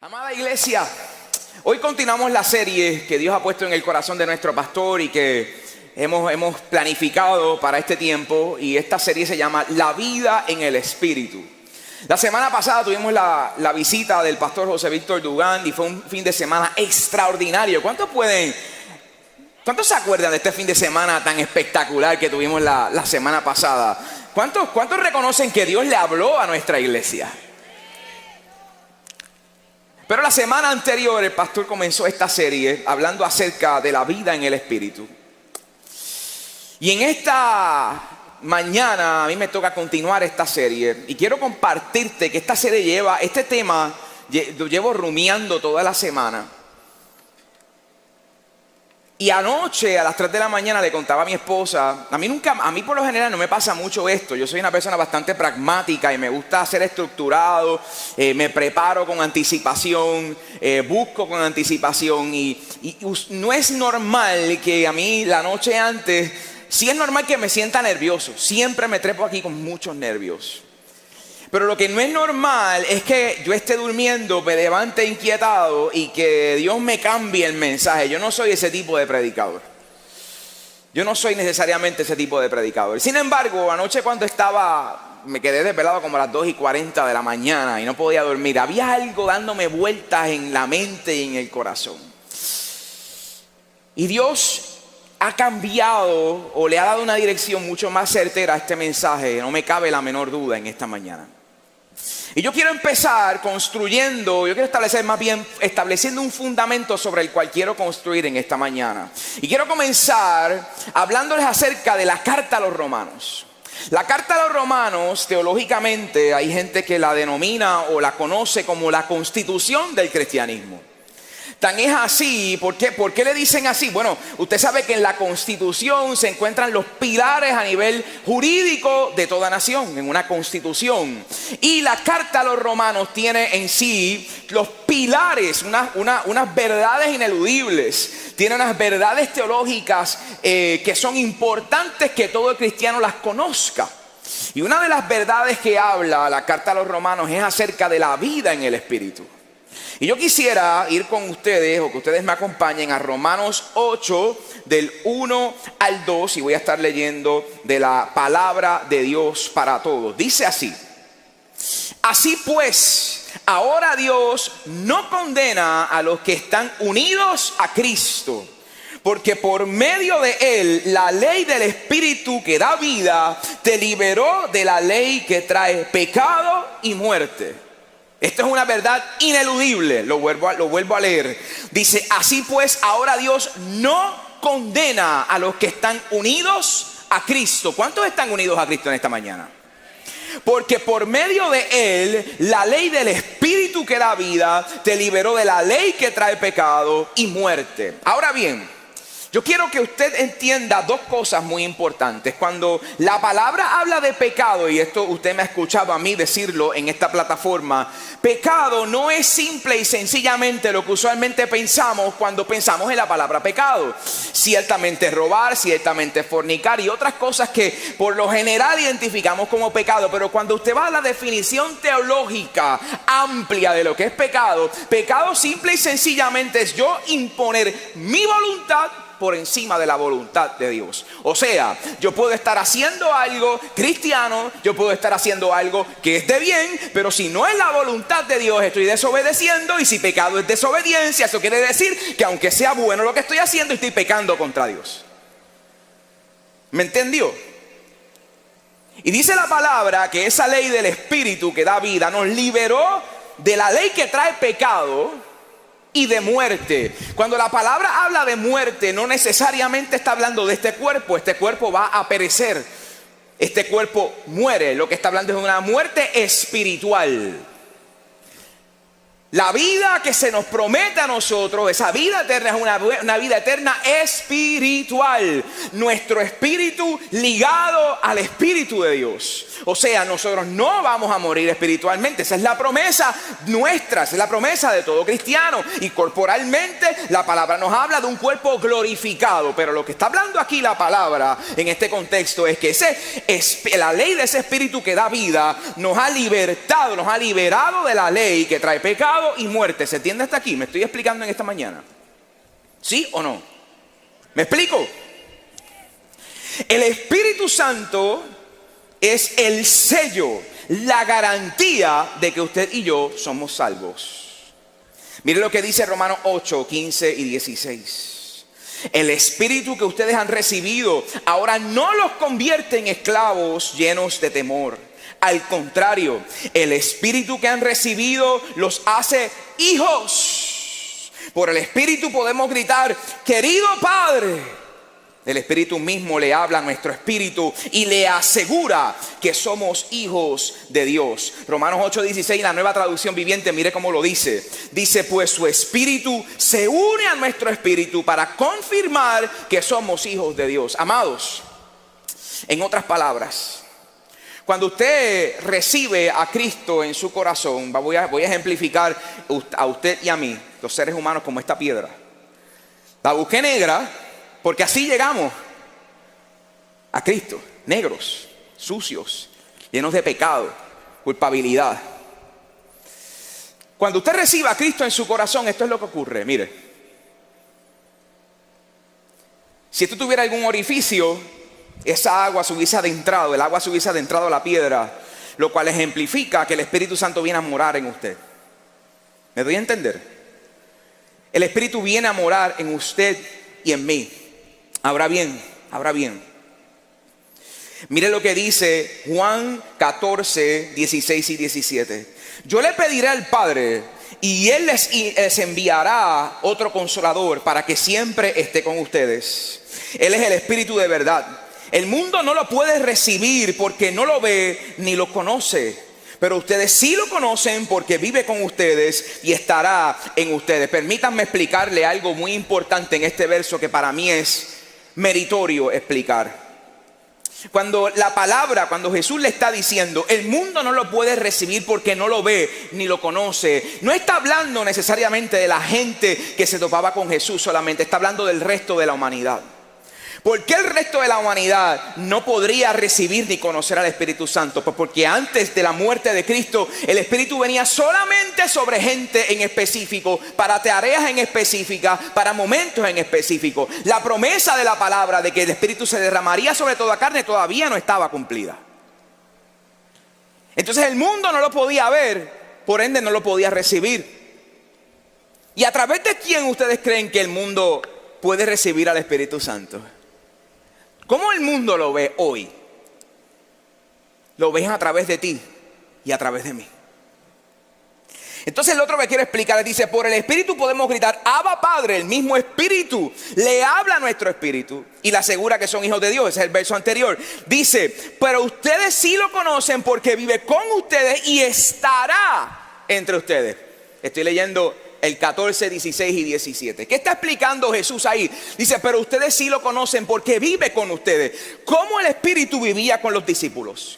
Amada iglesia, hoy continuamos la serie que Dios ha puesto en el corazón de nuestro pastor y que hemos planificado para este tiempo, y esta serie se llama La vida en el Espíritu. La semana pasada tuvimos la visita del pastor José Víctor Dugán y fue un fin de semana extraordinario. ¿Cuántos se acuerdan de este fin de semana tan espectacular que tuvimos la semana pasada? ¿Cuántos reconocen que Dios le habló a nuestra iglesia? Pero la semana anterior el pastor comenzó esta serie hablando acerca de la vida en el Espíritu. Y en esta mañana a mí me toca continuar esta serie. Y quiero compartirte que esta serie este tema lo llevo rumiando toda la semana. Y anoche a las 3 de la mañana le contaba a mi esposa, a mí por lo general no me pasa mucho esto. Yo soy una persona bastante pragmática y me gusta ser estructurado, me preparo con anticipación, busco con anticipación y no es normal que a mí la noche antes, sí es normal que me sienta nervioso, siempre me trepo aquí con muchos nervios. Pero lo que no es normal es que yo esté durmiendo, me levante inquietado y que Dios me cambie el mensaje. Yo no soy ese tipo de predicador. Yo no soy necesariamente ese tipo de predicador. Sin embargo, anoche cuando me quedé desvelado como a las 2:40 de la mañana y no podía dormir. Había algo dándome vueltas en la mente y en el corazón. Y Dios ha cambiado o le ha dado una dirección mucho más certera a este mensaje. No me cabe la menor duda en esta mañana. Y yo quiero empezar estableciendo un fundamento sobre el cual quiero construir en esta mañana. Y quiero comenzar hablándoles acerca de la carta a los Romanos. La carta a los Romanos, teológicamente, hay gente que la denomina o la conoce como la constitución del cristianismo. Tan es así, ¿por qué le dicen así? Bueno, usted sabe que en la Constitución se encuentran los pilares a nivel jurídico de toda nación, en una Constitución. Y la Carta a los Romanos tiene en sí los pilares, unas verdades ineludibles. Tiene unas verdades teológicas que son importantes que todo cristiano las conozca. Y una de las verdades que habla la Carta a los Romanos es acerca de la vida en el Espíritu. Y yo quisiera ir con ustedes, o que ustedes me acompañen a Romanos 8, del 1 al 2, y voy a estar leyendo de la palabra de Dios para todos. Dice así: así pues, ahora Dios no condena a los que están unidos a Cristo, porque por medio de Él, la ley del Espíritu que da vida, te liberó de la ley que trae pecado y muerte. Esto es una verdad ineludible, lo vuelvo a leer. Dice: así pues, ahora Dios no condena a los que están unidos a Cristo. ¿Cuántos están unidos a Cristo en esta mañana? Porque por medio de Él, la ley del Espíritu que da vida, te liberó de la ley que trae pecado y muerte. Ahora bien, yo quiero que usted entienda dos cosas muy importantes. Cuando la palabra habla de pecado, y esto usted me ha escuchado a mí decirlo en esta plataforma, pecado no es simple y sencillamente lo que usualmente pensamos cuando pensamos en la palabra pecado. Ciertamente robar, ciertamente fornicar y otras cosas que por lo general identificamos como pecado. Pero cuando usted va a la definición teológica amplia de lo que es pecado, pecado simple y sencillamente es yo imponer mi voluntad por encima de la voluntad de Dios. O sea, yo puedo estar haciendo algo cristiano, yo puedo estar haciendo algo que es de bien, pero si no es la voluntad de Dios, estoy desobedeciendo. Y si pecado es desobediencia, eso quiere decir que aunque sea bueno lo que estoy haciendo, estoy pecando contra Dios. ¿Me entendió? Y dice la palabra que esa ley del Espíritu que da vida nos liberó de la ley que trae pecado y de muerte. Cuando la palabra habla de muerte, no necesariamente está hablando de este cuerpo. Este cuerpo va a perecer. Este cuerpo muere. Lo que está hablando es de una muerte espiritual. La vida que se nos promete a nosotros, esa vida eterna, es una vida eterna espiritual. Nuestro espíritu ligado al Espíritu de Dios. O sea, nosotros no vamos a morir espiritualmente. Esa es la promesa nuestra, esa es la promesa de todo cristiano. Y corporalmente la palabra nos habla de un cuerpo glorificado. Pero lo que está hablando aquí la palabra en este contexto es que la ley de ese espíritu que da vida nos ha liberado de la ley que trae pecado pecado y muerte. ¿Se entiende hasta aquí? ¿Me estoy explicando en esta mañana? ¿Sí o no? ¿Me explico? El Espíritu Santo es el sello, la garantía de que usted y yo somos salvos. Mire lo que dice Romanos 8, 15 y 16. El Espíritu que ustedes han recibido ahora no los convierte en esclavos llenos de temor. Al contrario, el Espíritu que han recibido los hace hijos. Por el Espíritu podemos gritar, querido Padre. El Espíritu mismo le habla a nuestro espíritu y le asegura que somos hijos de Dios. Romanos 8:16, la Nueva Traducción Viviente, mire cómo lo dice. Dice, pues su espíritu se une a nuestro espíritu para confirmar que somos hijos de Dios. Amados, en otras palabras, cuando usted recibe a Cristo en su corazón, voy a ejemplificar a usted y a mí, los seres humanos, como esta piedra. La busqué negra porque así llegamos a Cristo, negros, sucios, llenos de pecado, culpabilidad. Cuando usted recibe a Cristo en su corazón, esto es lo que ocurre. Mire, si esto tuviera algún orificio, esa agua se hubiese adentrado, el agua se hubiese adentrado a la piedra, lo cual ejemplifica que el Espíritu Santo viene a morar en usted. ¿Me doy a entender? El Espíritu viene a morar en usted y en mí. Ahora bien, mire lo que dice Juan 14, 16 y 17. Yo le pediré al Padre y Él les enviará otro consolador para que siempre esté con ustedes. Él es el Espíritu de verdad. El mundo no lo puede recibir porque no lo ve ni lo conoce. Pero ustedes sí lo conocen porque vive con ustedes y estará en ustedes. Permítanme explicarle algo muy importante en este verso que para mí es meritorio explicar. Cuando Jesús le está diciendo, el mundo no lo puede recibir porque no lo ve ni lo conoce, no está hablando necesariamente de la gente que se topaba con Jesús solamente, está hablando del resto de la humanidad. ¿Por qué el resto de la humanidad no podría recibir ni conocer al Espíritu Santo? Pues porque antes de la muerte de Cristo, el Espíritu venía solamente sobre gente en específico, para tareas en específicas, para momentos en específico. La promesa de la palabra de que el Espíritu se derramaría sobre toda carne todavía no estaba cumplida. Entonces el mundo no lo podía ver, por ende no lo podía recibir. ¿Y a través de quién ustedes creen que el mundo puede recibir al Espíritu Santo? ¿Cómo el mundo lo ve hoy? Lo ven a través de ti y a través de mí. Entonces el otro que quiero explicar dice, por el Espíritu podemos gritar, Abba Padre. El mismo Espíritu le habla a nuestro espíritu y le asegura que son hijos de Dios. Ese es el verso anterior. Dice, pero ustedes sí lo conocen porque vive con ustedes y estará entre ustedes. Estoy leyendo el 14, 16 y 17. ¿Qué está explicando Jesús ahí? Dice, pero ustedes sí lo conocen porque vive con ustedes. ¿Cómo el Espíritu vivía con los discípulos?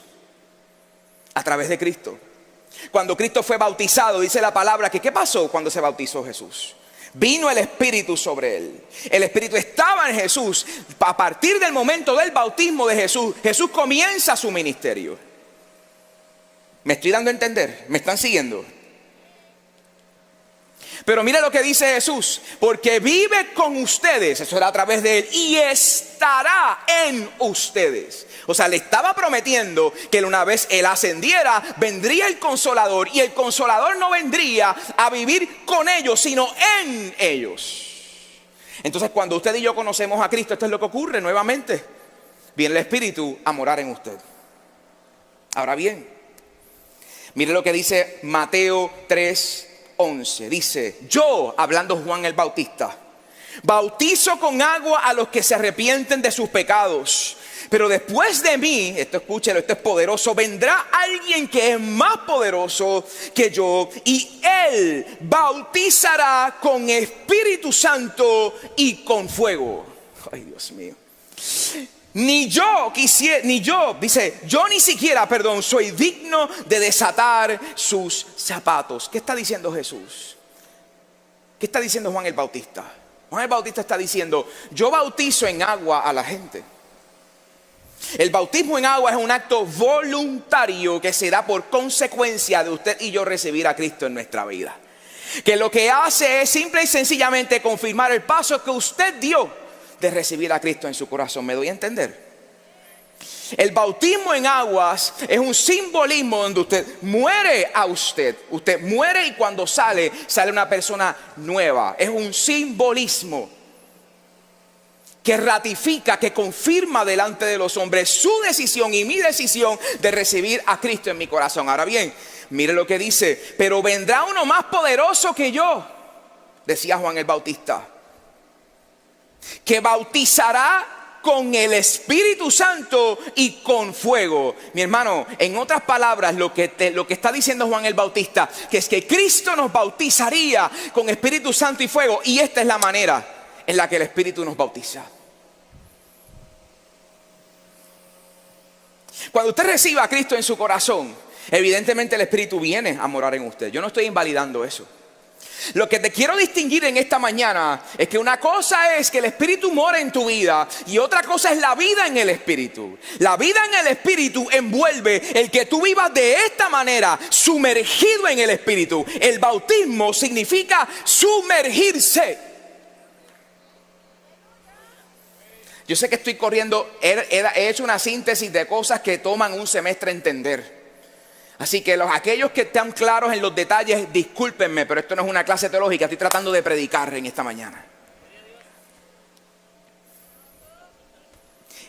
A través de Cristo. Cuando Cristo fue bautizado, dice la palabra que ¿qué pasó cuando se bautizó Jesús? Vino el Espíritu sobre él. El Espíritu estaba en Jesús. A partir del momento del bautismo de Jesús, Jesús comienza su ministerio. ¿Me estoy dando a entender? ¿Me están siguiendo? Pero mira lo que dice Jesús, porque vive con ustedes, eso será a través de él, y estará en ustedes. O sea, le estaba prometiendo que una vez él ascendiera, vendría el Consolador, y el Consolador no vendría a vivir con ellos, sino en ellos. Entonces, cuando usted y yo conocemos a Cristo, esto es lo que ocurre nuevamente. Viene el Espíritu a morar en usted. Ahora bien, mire lo que dice Mateo 3:11. Dice, yo, hablando Juan el Bautista, bautizo con agua a los que se arrepienten de sus pecados. Pero después de mí, esto escúchelo, esto es poderoso, vendrá alguien que es más poderoso que yo, y él bautizará con Espíritu Santo y con fuego. Ay, Dios mío. Yo ni siquiera, soy digno de desatar sus zapatos. ¿Qué está diciendo Jesús? ¿Qué está diciendo Juan el Bautista? Juan el Bautista está diciendo, yo bautizo en agua a la gente. El bautismo en agua es un acto voluntario que se da por consecuencia de usted y yo recibir a Cristo en nuestra vida. que lo que hace es simple y sencillamente confirmar el paso que usted dio de recibir a Cristo en su corazón. ¿Me doy a entender? El bautismo en aguas es un simbolismo donde usted muere a usted. Usted muere y cuando sale una persona nueva. Es un simbolismo que ratifica, que confirma delante de los hombres su decisión y mi decisión de recibir a Cristo en mi corazón. Ahora bien, mire lo que dice: pero vendrá uno más poderoso que yo, decía Juan el Bautista, que bautizará con el Espíritu Santo y con fuego. Mi hermano, en otras palabras, lo que está diciendo Juan el Bautista, que es que Cristo nos bautizaría con Espíritu Santo y fuego. Y esta es la manera en la que el Espíritu nos bautiza. Cuando usted reciba a Cristo en su corazón, evidentemente el Espíritu viene a morar en usted. Yo no estoy invalidando eso. Lo que te quiero distinguir en esta mañana es que una cosa es que el Espíritu mora en tu vida y otra cosa es la vida en el Espíritu. La vida en el Espíritu envuelve el que tú vivas de esta manera, sumergido en el Espíritu. El bautismo significa sumergirse. Yo sé que estoy corriendo, he hecho una síntesis de cosas que toman un semestre entender. Así que aquellos que están claros en los detalles, discúlpenme, pero esto no es una clase teológica, estoy tratando de predicar en esta mañana.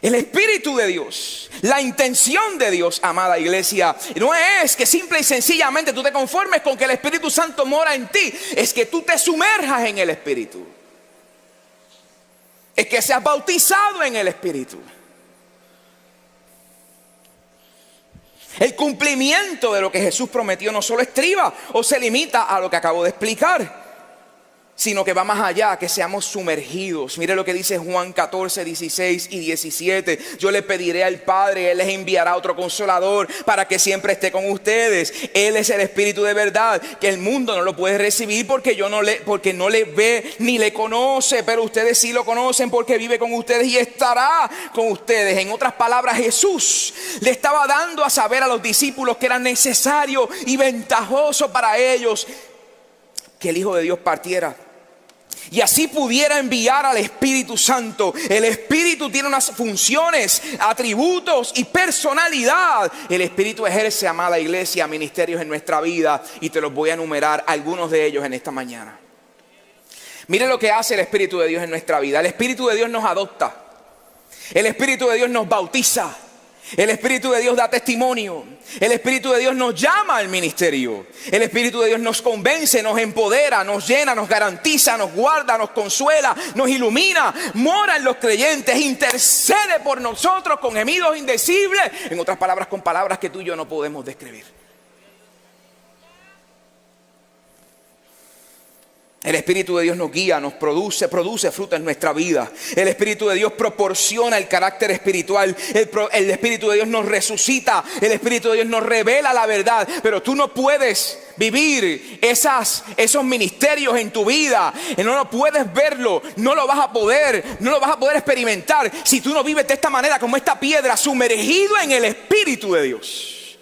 El Espíritu de Dios, la intención de Dios, amada iglesia, no es que simple y sencillamente tú te conformes con que el Espíritu Santo mora en ti, es que tú te sumerjas en el Espíritu. Es que seas bautizado en el Espíritu. El cumplimiento de lo que Jesús prometió no solo estriba o se limita a lo que acabo de explicar, sino que va más allá, que seamos sumergidos. Mire lo que dice Juan 14, 16 y 17. Yo le pediré al Padre, Él les enviará otro consolador para que siempre esté con ustedes. Él es el Espíritu de verdad, que el mundo no lo puede recibir porque no le ve ni le conoce, pero ustedes sí lo conocen porque vive con ustedes y estará con ustedes. En otras palabras, Jesús le estaba dando a saber a los discípulos que era necesario y ventajoso para ellos que el Hijo de Dios partiera y así pudiera enviar al Espíritu Santo. El Espíritu tiene unas funciones, atributos y personalidad. El Espíritu ejerce, amada iglesia, ministerios en nuestra vida, y te los voy a enumerar algunos de ellos en esta mañana. Mire lo que hace el Espíritu de Dios en nuestra vida. El Espíritu de Dios nos adopta. El Espíritu de Dios nos bautiza. El Espíritu de Dios da testimonio. El Espíritu de Dios nos llama al ministerio. El Espíritu de Dios nos convence, nos empodera, nos llena, nos garantiza, nos guarda, nos consuela, nos ilumina, mora en los creyentes, intercede por nosotros con gemidos indecibles. En otras palabras, con palabras que tú y yo no podemos describir. El Espíritu de Dios nos guía, nos produce fruto en nuestra vida. El Espíritu de Dios proporciona el carácter espiritual. El Espíritu de Dios nos resucita. El Espíritu de Dios nos revela la verdad. Pero tú no puedes vivir esos ministerios en tu vida. No lo puedes verlo. No lo vas a poder experimentar si tú no vives de esta manera, como esta piedra, sumergido en el Espíritu de Dios.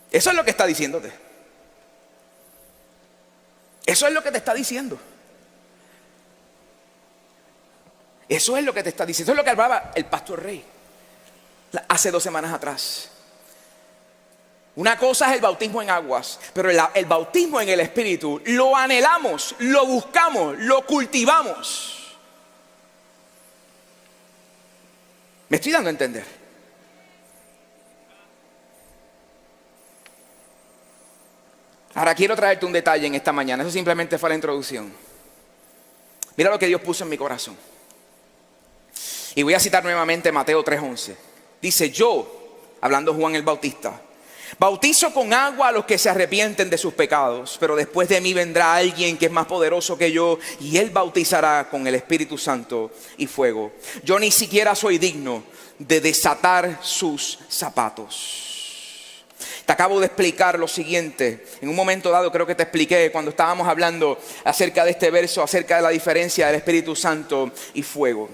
Eso es lo que está diciéndote. Eso es lo que te está diciendo. Eso es lo que te está diciendo. Eso es lo que hablaba el pastor Rey hace 2 semanas atrás. Una cosa es el bautismo en aguas, pero el bautismo en el Espíritu lo anhelamos, lo buscamos, lo cultivamos. ¿Me estoy dando a entender? Ahora quiero traerte un detalle en esta mañana. Eso simplemente fue la introducción. Mira lo que Dios puso en mi corazón. Y voy a citar nuevamente Mateo 3:11. Dice: yo, hablando Juan el Bautista, bautizo con agua a los que se arrepienten de sus pecados, pero después de mí vendrá alguien que es más poderoso que yo, y él bautizará con el Espíritu Santo y fuego. Yo ni siquiera soy digno de desatar sus zapatos. Te acabo de explicar lo siguiente. En un momento dado creo que te expliqué cuando estábamos hablando acerca de este verso, acerca de la diferencia del Espíritu Santo y fuego.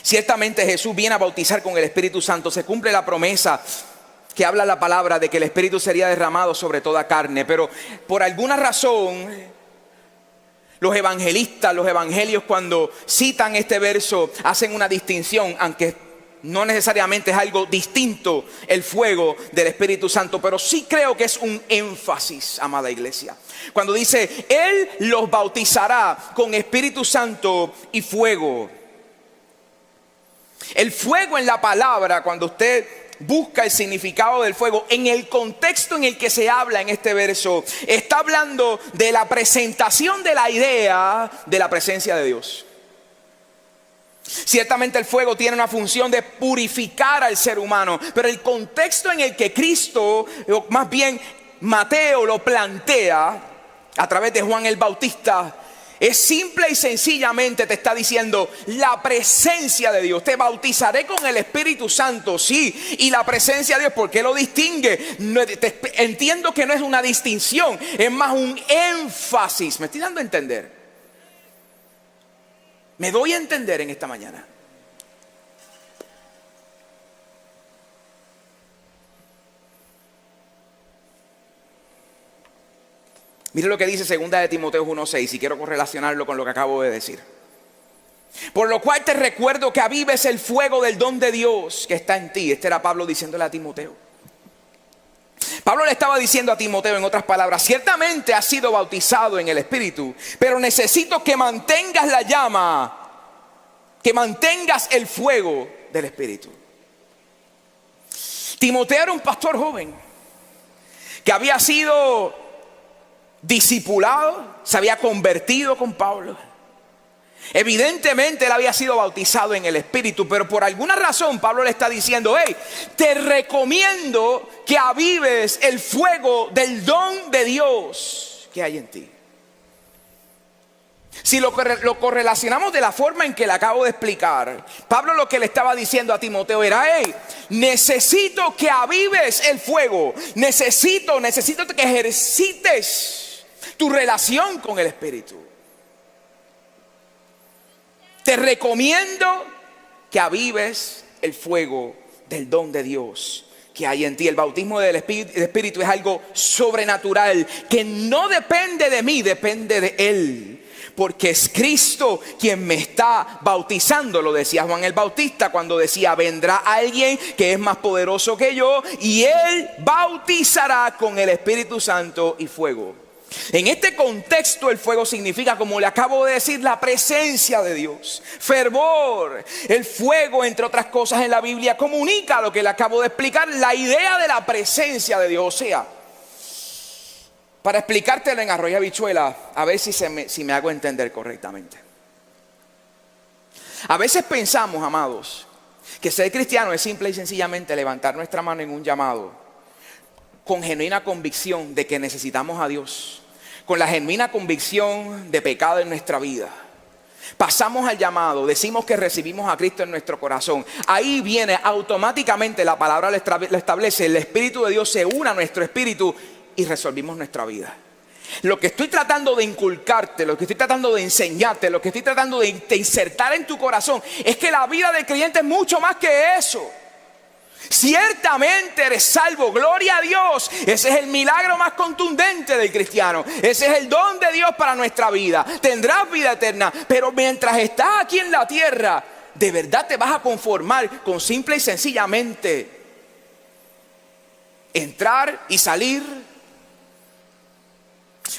Ciertamente Jesús viene a bautizar con el Espíritu Santo. Se cumple la promesa que habla la palabra de que el Espíritu sería derramado sobre toda carne, pero por alguna razón los evangelistas, los evangelios, cuando citan este verso hacen una distinción, aunque no necesariamente es algo distinto el fuego del Espíritu Santo, pero sí creo que es un énfasis, amada iglesia. Cuando dice, Él los bautizará con Espíritu Santo y fuego. El fuego en la palabra, cuando usted busca el significado del fuego, en el contexto en el que se habla en este verso, está hablando de la presentación de la idea de la presencia de Dios. Ciertamente el fuego tiene una función de purificar al ser humano, pero el contexto en el que Cristo, o más bien Mateo, lo plantea a través de Juan el Bautista, es simple y sencillamente te está diciendo la presencia de Dios. Te bautizaré con el Espíritu Santo, sí, y la presencia de Dios. ¿Por qué lo distingue? Entiendo que no es una distinción, es más un énfasis. ¿Me estoy dando a entender? Me doy a entender en esta mañana. Mire lo que dice 2 de Timoteo 1:6, y quiero correlacionarlo con lo que acabo de decir. Por lo cual te recuerdo que avives el fuego del don de Dios que está en ti. Este era Pablo diciéndole a Timoteo. Pablo le estaba diciendo a Timoteo, en otras palabras, ciertamente has sido bautizado en el Espíritu, pero necesito que mantengas la llama, que mantengas el fuego del Espíritu. Timoteo era un pastor joven que había sido discipulado, se había convertido con Pablo. Evidentemente él había sido bautizado en el Espíritu, pero por alguna razón Pablo le está diciendo, hey, te recomiendo que avives el fuego del don de Dios que hay en ti. Si lo correlacionamos de la forma en que le acabo de explicar, Pablo lo que le estaba diciendo a Timoteo era, hey, necesito que avives el fuego, necesito que ejercites tu relación con el Espíritu. Te recomiendo que avives el fuego del don de Dios que hay en ti. El bautismo del Espíritu es algo sobrenatural que no depende de mí, depende de Él. Porque es Cristo quien me está bautizando. Lo decía Juan el Bautista cuando decía, vendrá alguien que es más poderoso que yo y Él bautizará con el Espíritu Santo y fuego. En este contexto el fuego significa, como le acabo de decir, la presencia de Dios, fervor. El fuego, entre otras cosas en la Biblia, comunica lo que le acabo de explicar, la idea de la presencia de Dios. O sea, para explicártelo en arroz y habichuela, a ver si me hago entender correctamente. A veces pensamos, amados, que ser cristiano es simple y sencillamente levantar nuestra mano en un llamado con genuina convicción de que necesitamos a Dios, con la genuina convicción de pecado en nuestra vida. Pasamos al llamado, decimos que recibimos a Cristo en nuestro corazón. Ahí viene automáticamente, la palabra lo establece, el Espíritu de Dios se une a nuestro espíritu y resolvimos nuestra vida. Lo que estoy tratando de inculcarte, lo que estoy tratando de enseñarte, lo que estoy tratando de insertar en tu corazón es que la vida del creyente es mucho más que eso. Ciertamente eres salvo, gloria a Dios. Ese es el milagro más contundente del cristiano. Ese es el don de Dios para nuestra vida. Tendrás vida eterna, pero mientras estás aquí en la tierra, ¿de verdad te vas a conformar con simple y sencillamente entrar y salir?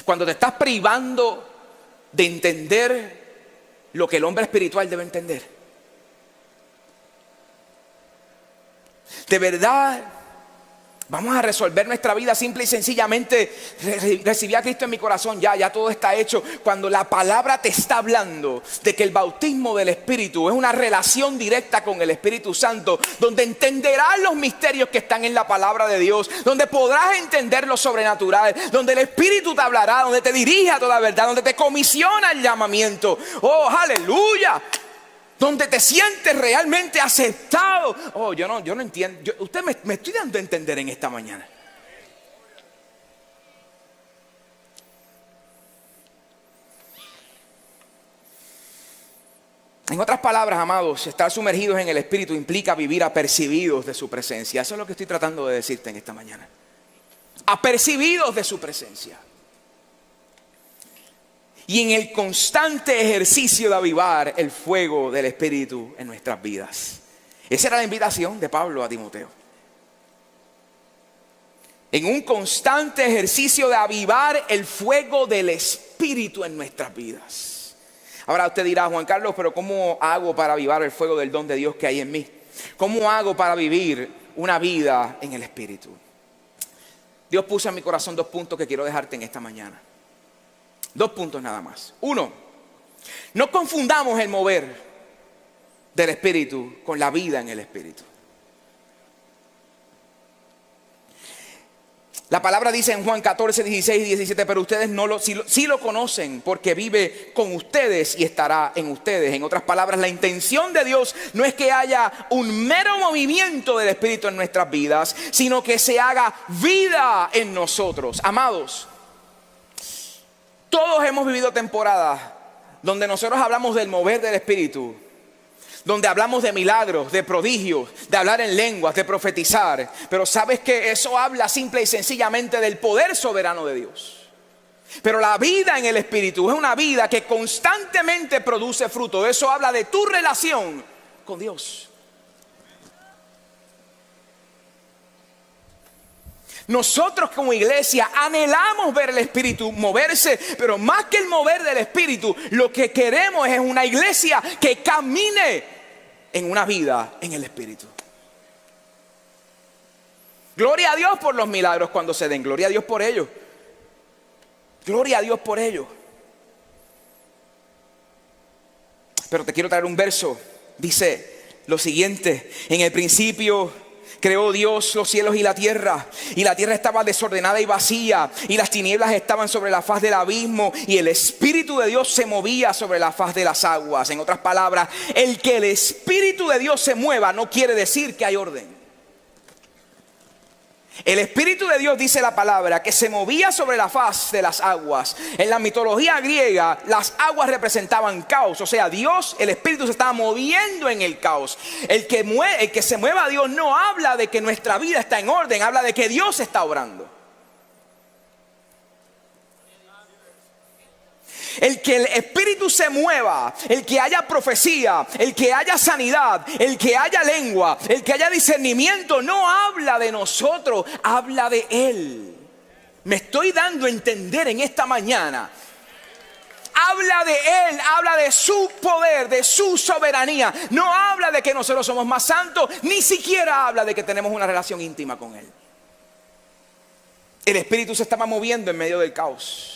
Cuando te estás privando de entender lo que el hombre espiritual debe entender. De verdad, vamos a resolver nuestra vida simple y sencillamente. Recibí a Cristo en mi corazón, ya todo está hecho. Cuando la palabra te está hablando de que el bautismo del Espíritu es una relación directa con el Espíritu Santo, donde entenderás los misterios que están en la palabra de Dios, donde podrás entender lo sobrenatural, donde el Espíritu te hablará, donde te dirige a toda verdad, donde te comisiona el llamamiento. Oh, aleluya. Donde te sientes realmente aceptado. Oh, yo no entiendo. Usted me estoy dando a entender en esta mañana. En otras palabras, amados, estar sumergidos en el Espíritu implica vivir apercibidos de su presencia. Eso es lo que estoy tratando de decirte en esta mañana. Apercibidos de su presencia. Y en el constante ejercicio de avivar el fuego del Espíritu en nuestras vidas. Esa era la invitación de Pablo a Timoteo. En un constante ejercicio de avivar el fuego del Espíritu en nuestras vidas. Ahora usted dirá, Juan Carlos, pero ¿cómo hago para avivar el fuego del don de Dios que hay en mí? ¿Cómo hago para vivir una vida en el Espíritu? Dios puso en mi corazón 2 puntos que quiero dejarte en esta mañana. 2 puntos nada más. 1, no confundamos el mover del Espíritu con la vida en el Espíritu. La palabra dice en Juan 14, 16 y 17, pero ustedes sí lo conocen porque vive con ustedes y estará en ustedes. En otras palabras, la intención de Dios no es que haya un mero movimiento del Espíritu en nuestras vidas, sino que se haga vida en nosotros. Amados, todos hemos vivido temporadas donde nosotros hablamos del mover del Espíritu, donde hablamos de milagros, de prodigios, de hablar en lenguas, de profetizar. Pero sabes que eso habla simple y sencillamente del poder soberano de Dios. Pero la vida en el Espíritu es una vida que constantemente produce fruto. Eso habla de tu relación con Dios. Nosotros como iglesia anhelamos ver el Espíritu moverse, pero más que el mover del Espíritu, lo que queremos es una iglesia que camine en una vida en el Espíritu. Gloria a Dios por los milagros cuando se den, gloria a Dios por ello. Gloria a Dios por ello. Pero te quiero traer un verso, dice lo siguiente: en el principio creó Dios los cielos y la tierra estaba desordenada y vacía, y las tinieblas estaban sobre la faz del abismo, y el Espíritu de Dios se movía sobre la faz de las aguas. En otras palabras, el que el Espíritu de Dios se mueva no quiere decir que hay orden. El Espíritu de Dios, dice la palabra, que se movía sobre la faz de las aguas. En la mitología griega, las aguas representaban caos. O sea, Dios, el Espíritu, se estaba moviendo en el caos. El que se mueva a Dios no habla de que nuestra vida está en orden, habla de que Dios está obrando. El que el Espíritu se mueva, el que haya profecía, el que haya sanidad, el que haya lengua, el que haya discernimiento, no habla de nosotros, habla de Él. Me estoy dando a entender en esta mañana. Habla de Él, habla de su poder, de su soberanía. No habla de que nosotros somos más santos, ni siquiera habla de que tenemos una relación íntima con Él. El Espíritu se estaba moviendo en medio del caos.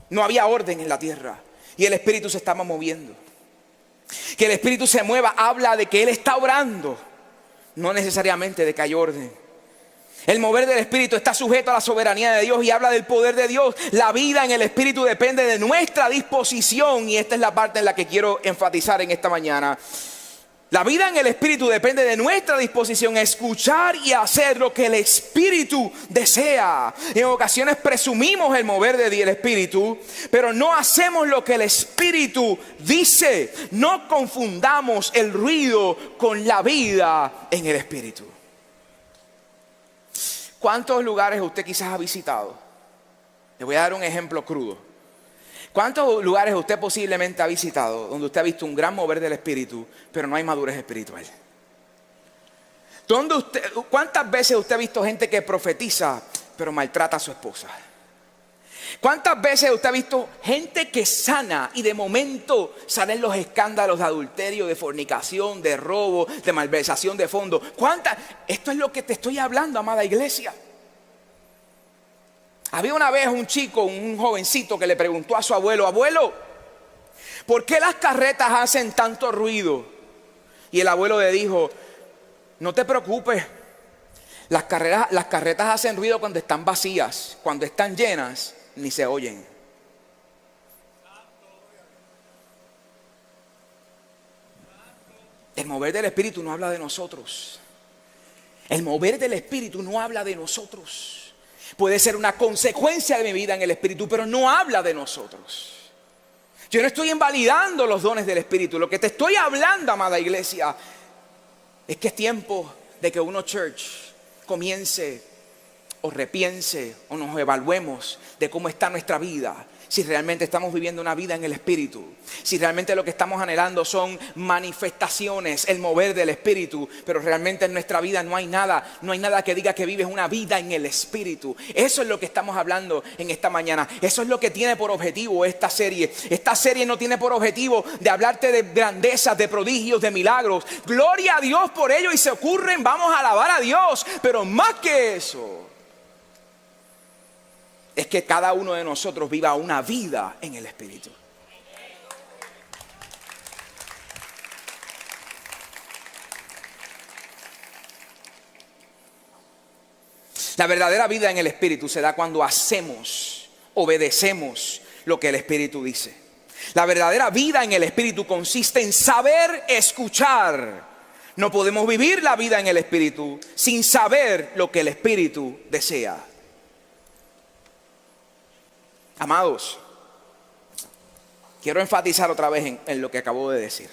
No había orden en la tierra y el Espíritu se estaba moviendo. Que el Espíritu se mueva habla de que Él está obrando, no necesariamente de que hay orden. El mover del Espíritu está sujeto a la soberanía de Dios y habla del poder de Dios. La vida en el Espíritu depende de nuestra disposición, y esta es la parte en la que quiero enfatizar en esta mañana. La vida en el Espíritu depende de nuestra disposición a escuchar y hacer lo que el Espíritu desea. En ocasiones presumimos el mover del Espíritu, pero no hacemos lo que el Espíritu dice. No confundamos el ruido con la vida en el Espíritu. ¿Cuántos lugares usted quizás ha visitado? Le voy a dar un ejemplo crudo. ¿Cuántos lugares usted posiblemente ha visitado donde usted ha visto un gran mover del Espíritu, pero no hay madurez espiritual? ¿Cuántas veces usted ha visto gente que profetiza, pero maltrata a su esposa? ¿Cuántas veces usted ha visto gente que sana y de momento salen los escándalos de adulterio, de fornicación, de robo, de malversación de fondos? Esto es lo que te estoy hablando, amada iglesia. Había una vez un chico, un jovencito, que le preguntó a su abuelo: abuelo, ¿por qué las carretas hacen tanto ruido? Y el abuelo le dijo: no te preocupes, las carretas hacen ruido cuando están vacías, cuando están llenas ni se oyen. El mover del Espíritu no habla de nosotros. El mover del Espíritu no habla de nosotros. Puede ser una consecuencia de mi vida en el Espíritu, pero no habla de nosotros. Yo no estoy invalidando los dones del Espíritu. Lo que te estoy hablando, amada iglesia, es que es tiempo de que Uno Church comience o repiense o nos evaluemos de cómo está nuestra vida. Si realmente estamos viviendo una vida en el Espíritu, si realmente lo que estamos anhelando son manifestaciones, el mover del Espíritu, pero realmente en nuestra vida no hay nada que diga que vives una vida en el Espíritu. Eso es lo que estamos hablando en esta mañana. Eso es lo que tiene por objetivo esta serie. Esta serie no tiene por objetivo de hablarte de grandezas, de prodigios, de milagros. Gloria a Dios por ello y se ocurren, vamos a alabar a Dios, pero más que eso es que cada uno de nosotros viva una vida en el Espíritu. La verdadera vida en el Espíritu se da cuando hacemos, obedecemos lo que el Espíritu dice. La verdadera vida en el Espíritu consiste en saber escuchar. No podemos vivir la vida en el Espíritu sin saber lo que el Espíritu desea. Amados, quiero enfatizar otra vez en lo que acabo de decir.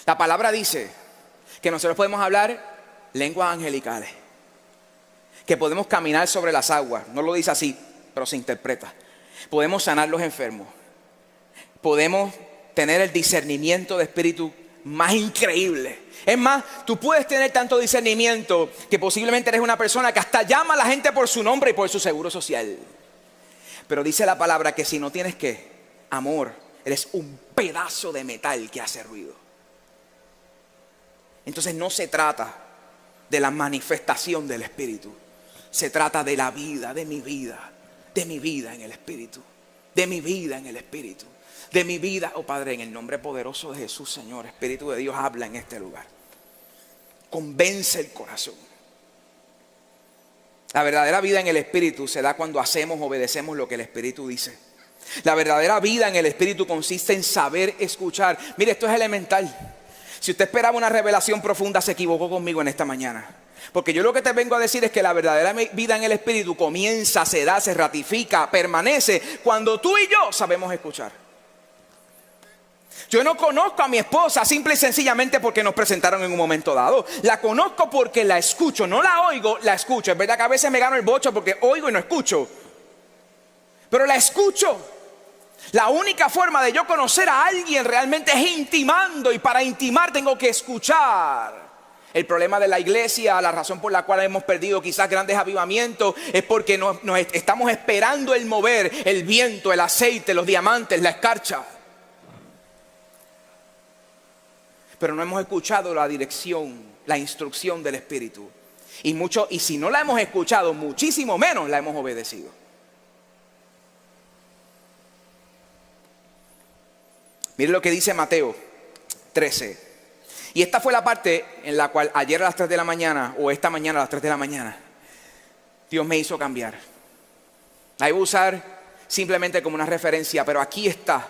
La palabra dice que nosotros podemos hablar lenguas angelicales, que podemos caminar sobre las aguas. No lo dice así, pero se interpreta. Podemos sanar los enfermos. Podemos tener el discernimiento de espíritu más increíble. Es más, tú puedes tener tanto discernimiento que posiblemente eres una persona que hasta llama a la gente por su nombre y por su seguro social. Pero dice la palabra que si no tienes ¿qué? Amor, eres un pedazo de metal que hace ruido. Entonces no se trata de la manifestación del Espíritu. Se trata de la vida, de mi vida en el Espíritu. De mi vida en el Espíritu. De mi vida, oh Padre, en el nombre poderoso de Jesús, Señor, Espíritu de Dios, habla en este lugar. Convence el corazón. La verdadera vida en el Espíritu se da cuando hacemos, obedecemos lo que el Espíritu dice. La verdadera vida en el Espíritu consiste en saber escuchar. Mire, esto es elemental. Si usted esperaba una revelación profunda, se equivocó conmigo en esta mañana. Porque yo lo que te vengo a decir es que la verdadera vida en el Espíritu comienza, se da, se ratifica, permanece cuando tú y yo sabemos escuchar. Yo no conozco a mi esposa simple y sencillamente porque nos presentaron en un momento dado. La conozco porque la escucho, no la oigo, la escucho. Es verdad que a veces me gano el bocho porque oigo y no escucho, pero la escucho. La única forma de yo conocer a alguien realmente es intimando, y para intimar tengo que escuchar. El problema de la iglesia, la razón por la cual hemos perdido quizás grandes avivamientos, es porque nos estamos esperando el mover, el viento, el aceite, los diamantes, la escarcha. Pero no hemos escuchado la dirección, la instrucción del Espíritu. Y si no la hemos escuchado, muchísimo menos la hemos obedecido. Mire lo que dice Mateo 13. Y esta fue la parte en la cual ayer a las 3 de la mañana, o esta mañana a las 3 de la mañana, Dios me hizo cambiar. La iba a usar simplemente como una referencia, pero aquí está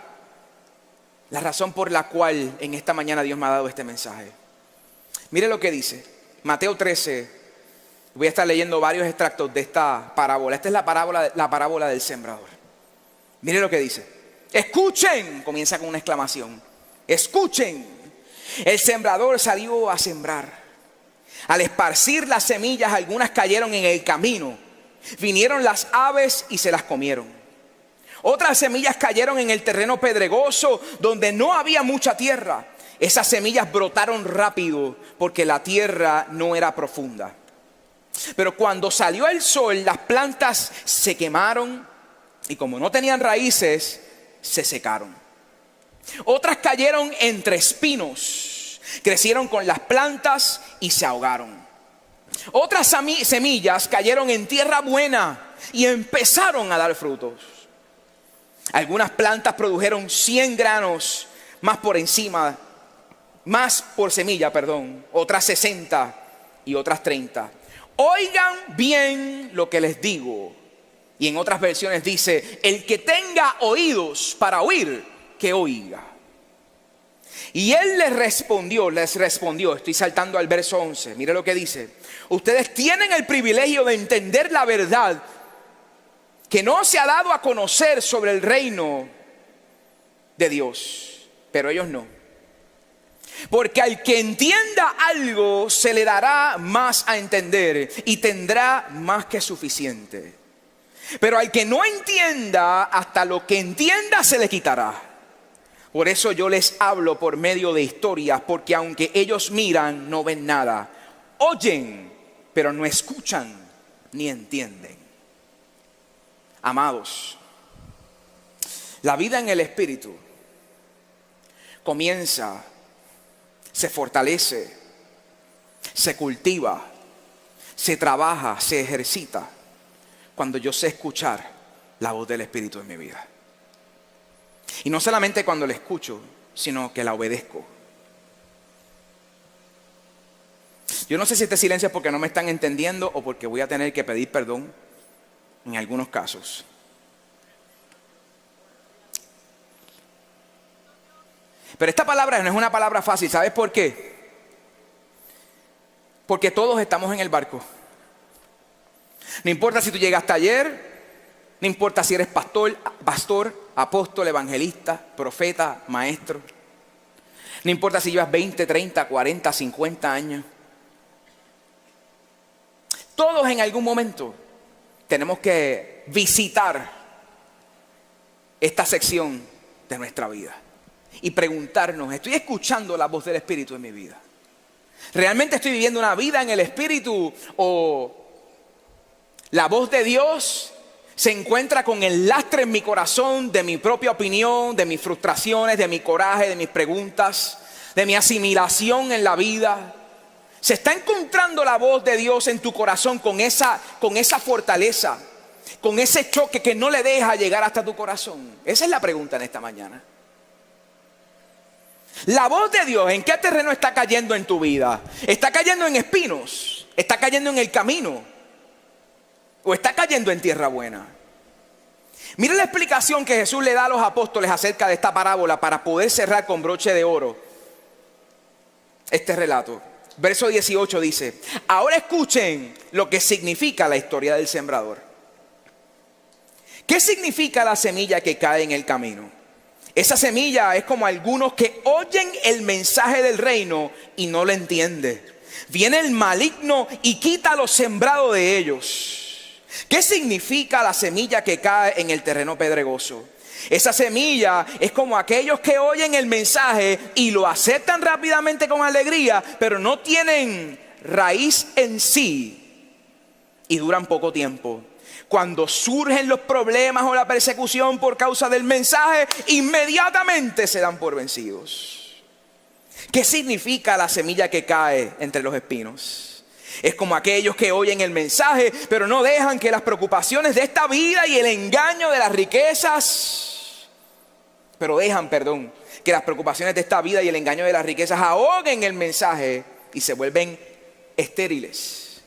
la razón por la cual en esta mañana Dios me ha dado este mensaje. Mire lo que dice Mateo 13. Voy a estar leyendo varios extractos de esta parábola. Esta es la parábola del sembrador. Mire lo que dice. Escuchen, comienza con una exclamación. Escuchen. El sembrador salió a sembrar. Al esparcir las semillas, algunas cayeron en el camino. Vinieron las aves y se las comieron. Otras semillas cayeron en el terreno pedregoso donde no había mucha tierra. Esas semillas brotaron rápido porque la tierra no era profunda. Pero cuando salió el sol, las plantas se quemaron y como no tenían raíces, se secaron. Otras cayeron entre espinos, crecieron con las plantas y se ahogaron. Otras semillas cayeron en tierra buena y empezaron a dar frutos. Algunas plantas produjeron 100 granos más por semilla, otras 60 y otras 30. Oigan bien lo que les digo. Y en otras versiones dice, el que tenga oídos para oír, que oiga. Y él les respondió, estoy saltando al verso 11, mire lo que dice. Ustedes tienen el privilegio de entender la verdad, que no se ha dado a conocer sobre el reino de Dios, pero ellos no. Porque al que entienda algo se le dará más a entender y tendrá más que suficiente. Pero al que no entienda, hasta lo que entienda se le quitará. Por eso yo les hablo por medio de historias, porque aunque ellos miran, no ven nada. Oyen, pero no escuchan ni entienden. Amados, la vida en el Espíritu comienza, se fortalece, se cultiva, se trabaja, se ejercita cuando yo sé escuchar la voz del Espíritu en mi vida. Y no solamente cuando la escucho, sino que la obedezco. Yo no sé si este silencio es porque no me están entendiendo o porque voy a tener que pedir perdón en algunos casos. Pero esta palabra no es una palabra fácil. ¿Sabes por qué? Porque todos estamos en el barco. No importa si tú llegaste ayer, no importa si eres pastor, apóstol, evangelista, profeta, maestro. No importa si llevas 20, 30, 40, 50 años. Todos en algún momento tenemos que visitar esta sección de nuestra vida y preguntarnos, ¿estoy escuchando la voz del Espíritu en mi vida? ¿Realmente estoy viviendo una vida en el Espíritu o la voz de Dios se encuentra con el lastre en mi corazón de mi propia opinión, de mis frustraciones, de mi coraje, de mis preguntas, de mi asimilación en la vida? ¿Se está encontrando la voz de Dios en tu corazón con esa fortaleza, con ese choque que no le deja llegar hasta tu corazón? Esa es la pregunta en esta mañana. La voz de Dios, ¿en qué terreno está cayendo en tu vida? ¿Está cayendo en espinos? ¿Está cayendo en el camino? ¿O está cayendo en tierra buena? Mira la explicación que Jesús le da a los apóstoles acerca de esta parábola para poder cerrar con broche de oro este relato. Verso 18 dice: ahora escuchen lo que significa la historia del sembrador. ¿Qué significa la semilla que cae en el camino? Esa semilla es como algunos que oyen el mensaje del reino y no lo entienden. Viene el maligno y quita lo sembrado de ellos. ¿Qué significa la semilla que cae en el terreno pedregoso? Esa semilla es como aquellos que oyen el mensaje y lo aceptan rápidamente con alegría, pero no tienen raíz en sí y duran poco tiempo. Cuando surgen los problemas o la persecución por causa del mensaje, inmediatamente se dan por vencidos. ¿Qué significa la semilla que cae entre los espinos? Es como aquellos que oyen el mensaje, pero no dejan que las preocupaciones de esta vida y el engaño de las riquezas, que las preocupaciones de esta vida y el engaño de las riquezas ahoguen el mensaje y se vuelven estériles.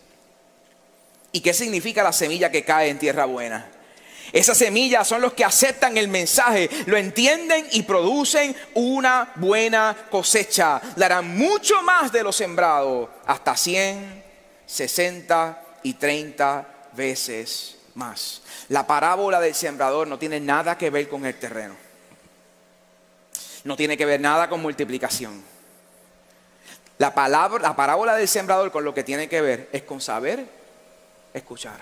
¿Y qué significa la semilla que cae en tierra buena? Esas semillas son los que aceptan el mensaje, lo entienden y producen una buena cosecha. Darán mucho más de lo sembrado, hasta 100, 60 y 30 veces más. La parábola del sembrador no tiene nada que ver con el terreno. No tiene que ver nada con multiplicación. La parábola del sembrador con lo que tiene que ver es con saber escuchar.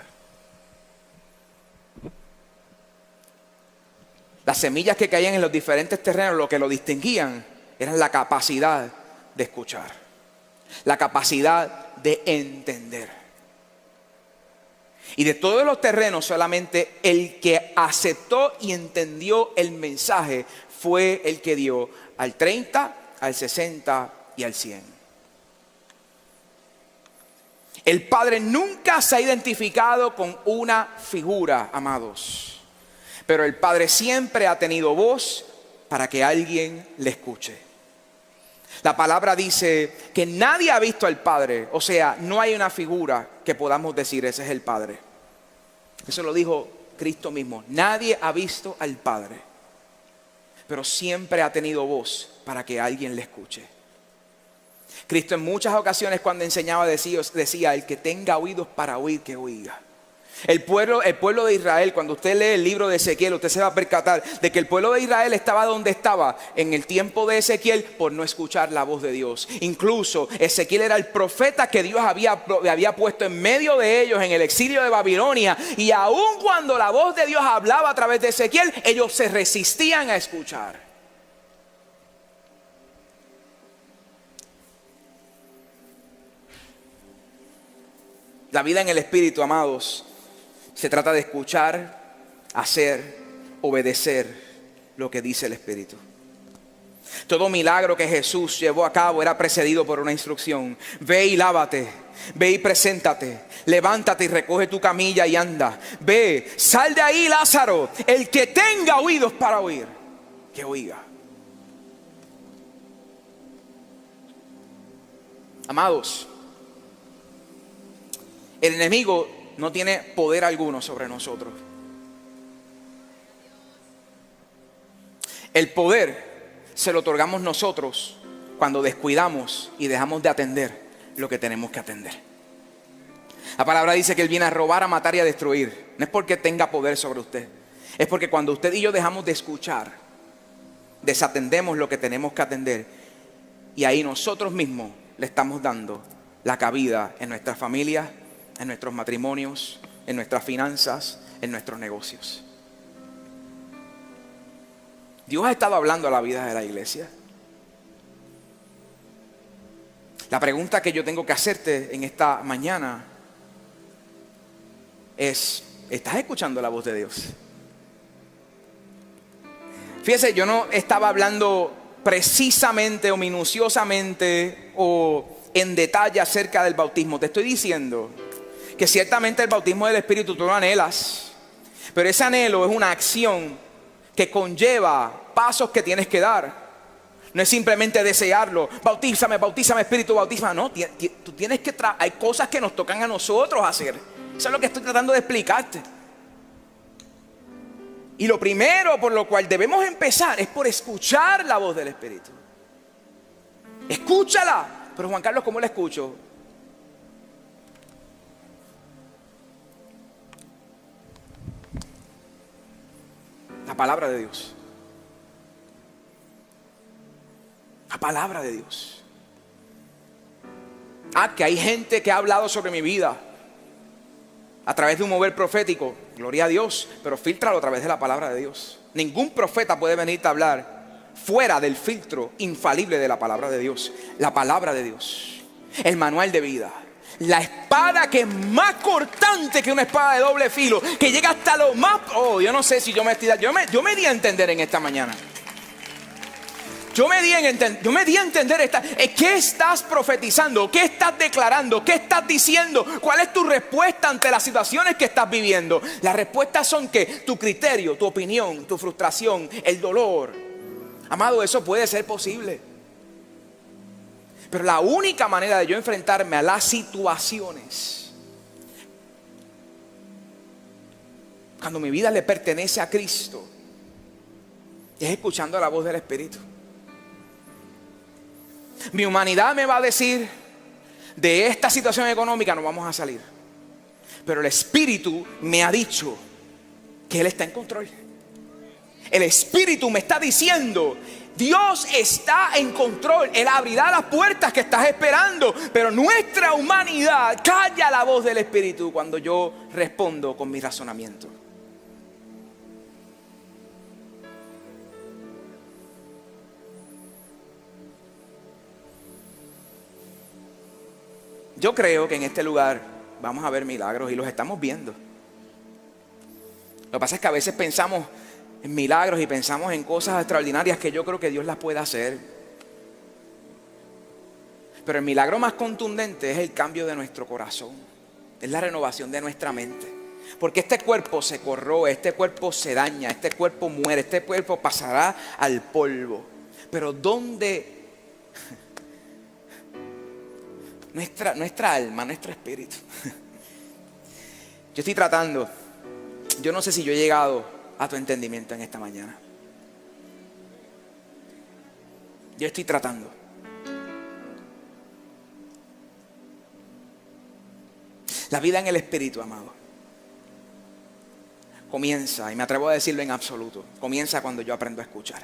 Las semillas que caían en los diferentes terrenos, lo que lo distinguían era la capacidad de escuchar, la capacidad de entender. Y de todos los terrenos, solamente el que aceptó y entendió el mensaje fue el que dio al 30, al 60 y al 100. El Padre nunca se ha identificado con una figura, amados. Pero el Padre siempre ha tenido voz para que alguien le escuche. La palabra dice que nadie ha visto al Padre. O sea, no hay una figura que podamos decir, ese es el Padre. Eso lo dijo Cristo mismo. Nadie ha visto al Padre, pero siempre ha tenido voz para que alguien le escuche. Cristo en muchas ocasiones cuando enseñaba decía, el que tenga oídos para oír, que oiga. El pueblo de Israel, cuando usted lee el libro de Ezequiel, usted se va a percatar de que el pueblo de Israel estaba donde estaba en el tiempo de Ezequiel por no escuchar la voz de Dios. Incluso Ezequiel era el profeta que Dios había puesto en medio de ellos en el exilio de Babilonia. Y aun cuando la voz de Dios hablaba a través de Ezequiel, ellos se resistían a escuchar. La vida en el Espíritu, amados, se trata de escuchar, hacer, obedecer lo que dice el Espíritu. Todo milagro que Jesús llevó a cabo era precedido por una instrucción. Ve y lávate, ve y preséntate, levántate y recoge tu camilla y anda. Ve, sal de ahí, Lázaro, el que tenga oídos para oír, que oiga. Amados, el enemigo no tiene poder alguno sobre nosotros. El poder se lo otorgamos nosotros cuando descuidamos y dejamos de atender lo que tenemos que atender. La palabra dice que Él viene a robar, a matar y a destruir. No es porque tenga poder sobre usted. Es porque cuando usted y yo dejamos de escuchar, desatendemos lo que tenemos que atender. Y ahí nosotros mismos le estamos dando la cabida en nuestras familias, en nuestros matrimonios, en nuestras finanzas, en nuestros negocios. Dios ha estado hablando a la vida de la iglesia. La pregunta que yo tengo que hacerte en esta mañana es: ¿estás escuchando la voz de Dios? Fíjese, yo no estaba hablando precisamente o minuciosamente o en detalle acerca del bautismo. Te estoy diciendo que ciertamente el bautismo del Espíritu tú lo anhelas, pero ese anhelo es una acción que conlleva pasos que tienes que dar. No es simplemente desearlo, bautízame, bautízame Espíritu, bautízame. No, tú tienes que hay cosas que nos tocan a nosotros hacer. Eso es lo que estoy tratando de explicarte. Y lo primero por lo cual debemos empezar es por escuchar la voz del Espíritu. Escúchala. Pero Juan Carlos, ¿cómo la escucho? La palabra de Dios. La palabra de Dios. Que hay gente que ha hablado sobre mi vida a través de un mover profético. Gloria a Dios, pero fíltralo a través de la palabra de Dios. Ningún profeta puede venirte a hablar fuera del filtro infalible de la palabra de Dios. La palabra de Dios, el manual de vida, la espada que es más cortante que una espada de doble filo, que llega hasta lo más... yo no sé si yo me di a entender en esta mañana. Yo me di a entender ¿qué estás profetizando? ¿Qué estás declarando? ¿Qué estás diciendo? ¿Cuál es tu respuesta ante las situaciones que estás viviendo? Las respuestas son que tu criterio, tu opinión, tu frustración, el dolor. Amado, eso puede ser posible. Pero la única manera de yo enfrentarme a las situaciones, cuando mi vida le pertenece a Cristo, es escuchando la voz del Espíritu. Mi humanidad me va a decir: de esta situación económica no vamos a salir. Pero el Espíritu me ha dicho que Él está en control. El Espíritu me está diciendo: Dios está en control. Él abrirá las puertas que estás esperando. Pero nuestra humanidad calla la voz del Espíritu cuando yo respondo con mi razonamiento. Yo creo que en este lugar vamos a ver milagros y los estamos viendo. Lo que pasa es que a veces pensamos en milagros y pensamos en cosas extraordinarias que yo creo que Dios las puede hacer. Pero el milagro más contundente es el cambio de nuestro corazón. Es la renovación de nuestra mente. Porque este cuerpo se corroe, este cuerpo se daña, este cuerpo muere, este cuerpo pasará al polvo. Pero ¿dónde? Nuestra alma, nuestro espíritu. Yo estoy tratando. Yo no sé si yo he llegado a tu entendimiento en esta mañana. Yo estoy tratando. La vida en el Espíritu, amado, comienza, y me atrevo a decirlo en absoluto, comienza cuando yo aprendo a escuchar.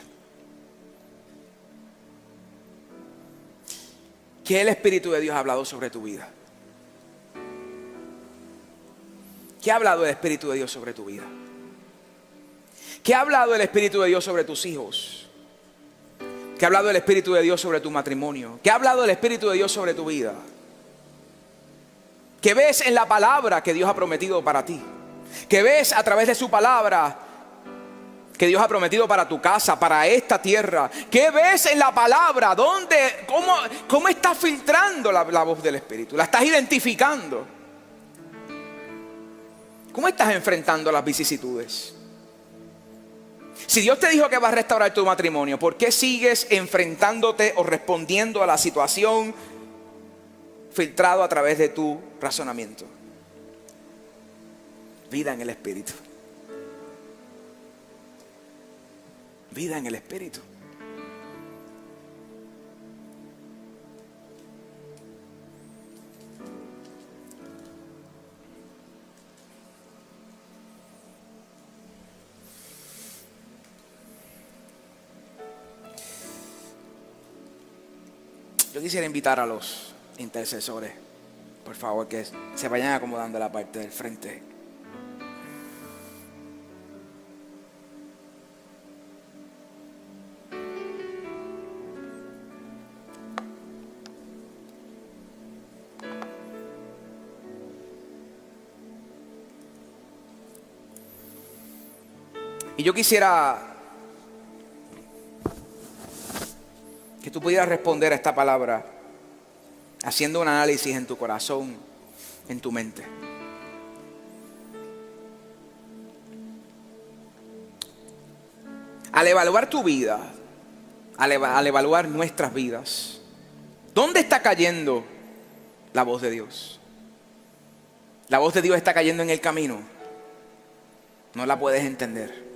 ¿Qué el Espíritu de Dios ha hablado sobre tu vida? ¿Qué ha hablado el Espíritu de Dios sobre tu vida? ¿Qué ha hablado el Espíritu de Dios sobre tus hijos? ¿Qué ha hablado el Espíritu de Dios sobre tu matrimonio? ¿Qué ha hablado el Espíritu de Dios sobre tu vida? ¿Qué ves en la palabra que Dios ha prometido para ti? ¿Qué ves a través de su palabra que Dios ha prometido para tu casa, para esta tierra? ¿Qué ves en la palabra? ¿Cómo estás filtrando la voz del Espíritu? ¿La estás identificando? ¿Cómo estás enfrentando las vicisitudes? Si Dios te dijo que va a restaurar tu matrimonio, ¿por qué sigues enfrentándote o respondiendo a la situación filtrado a través de tu razonamiento? Vida en el Espíritu. Vida en el Espíritu. Yo quisiera invitar a los intercesores, por favor, que se vayan acomodando a la parte del frente. Y yo quisiera que tú pudieras responder a esta palabra haciendo un análisis en tu corazón, en tu mente. Al evaluar tu vida, al evaluar nuestras vidas, ¿dónde está cayendo la voz de Dios? La voz de Dios está cayendo en el camino. No la puedes entender.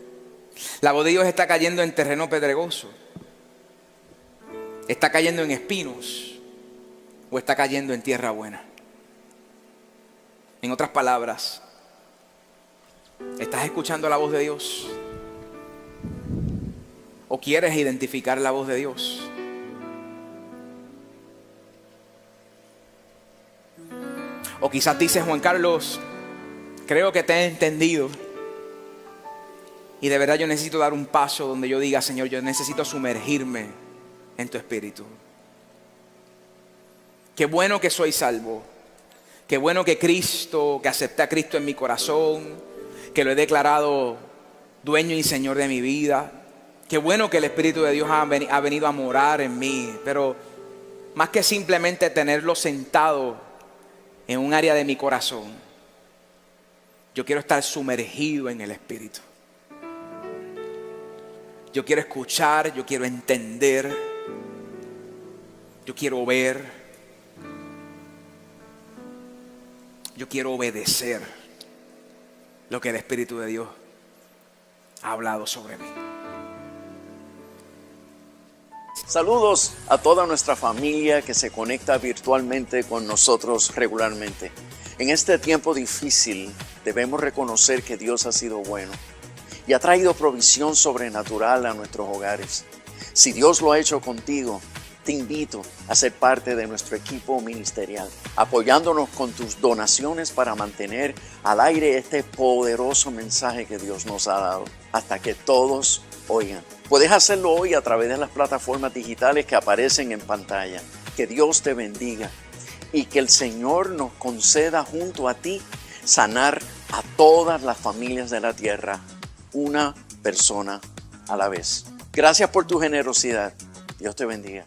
La voz de Dios está cayendo en terreno pedregoso. ¿Está cayendo en espinos o está cayendo en tierra buena? En otras palabras, ¿estás escuchando la voz de Dios? ¿O quieres identificar la voz de Dios? O quizás dices, Juan Carlos, creo que te he entendido. Y de verdad yo necesito dar un paso donde yo diga, Señor, yo necesito sumergirme en tu Espíritu. Qué bueno que soy salvo. Qué bueno que acepté a Cristo en mi corazón, que lo he declarado dueño y Señor de mi vida. Qué bueno que el Espíritu de Dios ha venido a morar en mí. Pero más que simplemente tenerlo sentado en un área de mi corazón, yo quiero estar sumergido en el Espíritu. Yo quiero escuchar, yo quiero entender, yo quiero ver, yo quiero obedecer lo que el Espíritu de Dios ha hablado sobre mí. Saludos a toda nuestra familia que se conecta virtualmente con nosotros regularmente. En este tiempo difícil debemos reconocer que Dios ha sido bueno y ha traído provisión sobrenatural a nuestros hogares. Si Dios lo ha hecho contigo, te invito a ser parte de nuestro equipo ministerial, apoyándonos con tus donaciones para mantener al aire este poderoso mensaje que Dios nos ha dado, hasta que todos oigan. Puedes hacerlo hoy a través de las plataformas digitales que aparecen en pantalla. Que Dios te bendiga y que el Señor nos conceda junto a ti sanar a todas las familias de la tierra, una persona a la vez. Gracias por tu generosidad. Dios te bendiga.